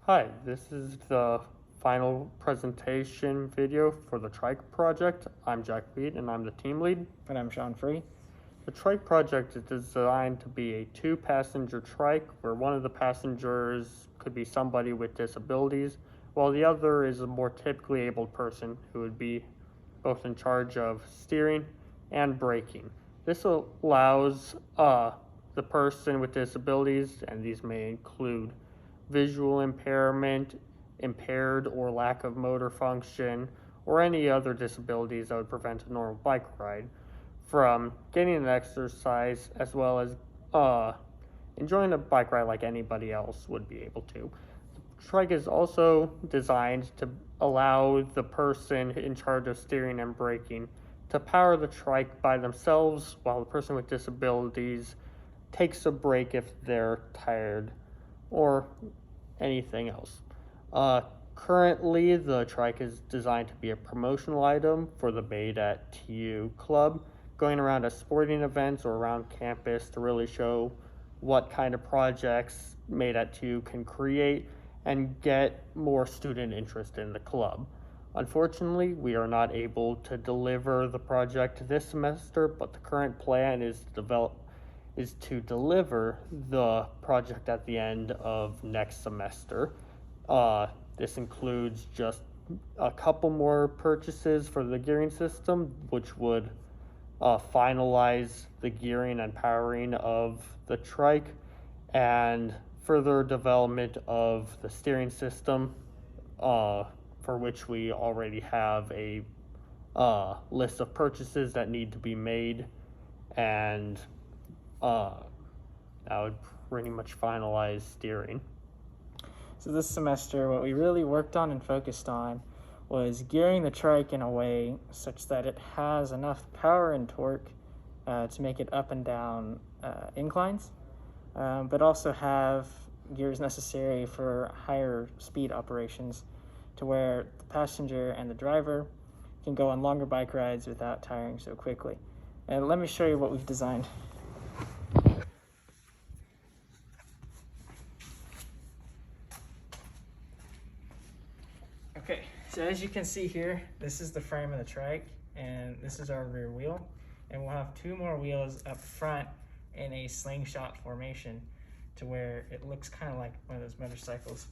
Hi, this is the final presentation video for the Trike project. I'm Jack Reed and I'm the team lead. And I'm Sean Free. The Trike project is designed to be a two-passenger trike where one of the passengers could be somebody with disabilities, while the other is a more typically abled person who would be both in charge of steering and braking. This allows the person with disabilities, and these may include visual impairment, impaired or lack of motor function, or any other disabilities that would prevent a normal bike ride, from getting an exercise as well as enjoying a bike ride like anybody else would be able to. The Trike is also designed to allow the person in charge of steering and braking to power the trike by themselves, while the person with disabilities takes a break if they're tired or anything else. Currently, the trike is designed to be a promotional item for the Made at TU club, going around at sporting events or around campus to really show what kind of projects Made at TU can create and get more student interest in the club. Unfortunately, we are not able to deliver the project this semester, but the current plan is to deliver the project at the end of next semester. This includes just a couple more purchases for the gearing system, which would finalize the gearing and powering of the trike, and further development of the steering system, for which we already have a list of purchases that need to be made, and that would pretty much finalize steering. So this semester, what we really worked on and focused on was gearing the trike in a way such that it has enough power and torque to make it up and down inclines, but also have gears necessary for higher speed operations to where the passenger and the driver can go on longer bike rides without tiring so quickly. And let me show you what we've designed. Okay, so as you can see here, this is the frame of the trike, and this is our rear wheel. And we'll have two more wheels up front in a slingshot formation to where it looks kind of like one of those motorcycles.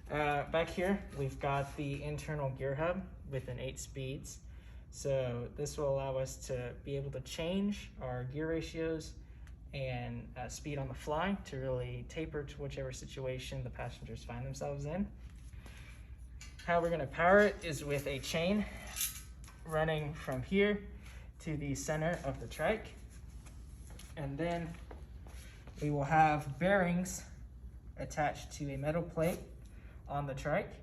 Back here, we've got the internal gear hub with an 8 speeds. So this will allow us to be able to change our gear ratios and speed on the fly to really taper to whichever situation the passengers find themselves in. How we're going to power it is with a chain running from here to the center of the trike. And then we will have bearings attached to a metal plate on the trike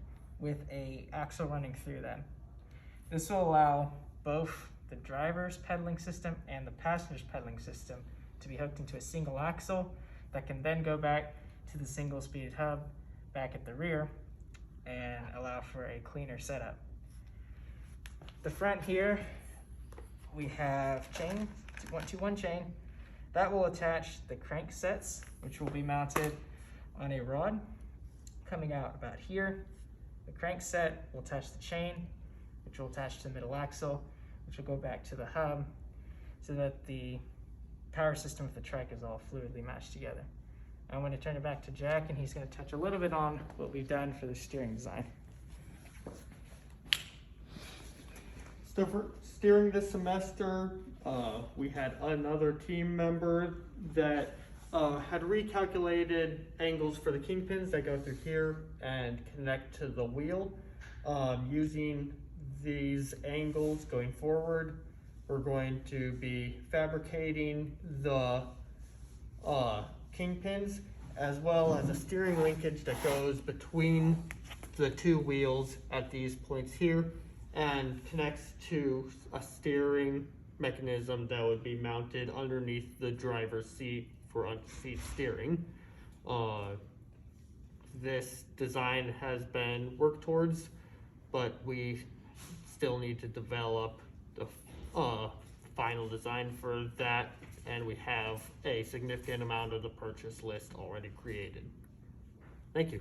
with a axle running through them. This will allow both the driver's pedaling system and the passenger's pedaling system to be hooked into a single axle that can then go back to the single speed hub back at the rear and allow for a cleaner setup. The front here, we have chain, 2-1 chain. That will attach the crank sets, which will be mounted on a rod coming out about here. The crank set will attach the chain, which will attach to the middle axle, which will go back to the hub so that the power system with the trike is all fluidly matched together. I'm going to turn it back to Jack, and he's going to touch a little bit on what we've done for the steering design. So for steering this semester, we had another team member that had recalculated angles for the kingpins that go through here and connect to the wheel. Using these angles going forward, we're going to be fabricating the kingpins, as well as a steering linkage that goes between the two wheels at these points here and connects to a steering mechanism that would be mounted underneath the driver's seat for on-seat steering. This design has been worked towards, but we still need to develop the final design for that, and we have a significant amount of the purchase list already created. Thank you.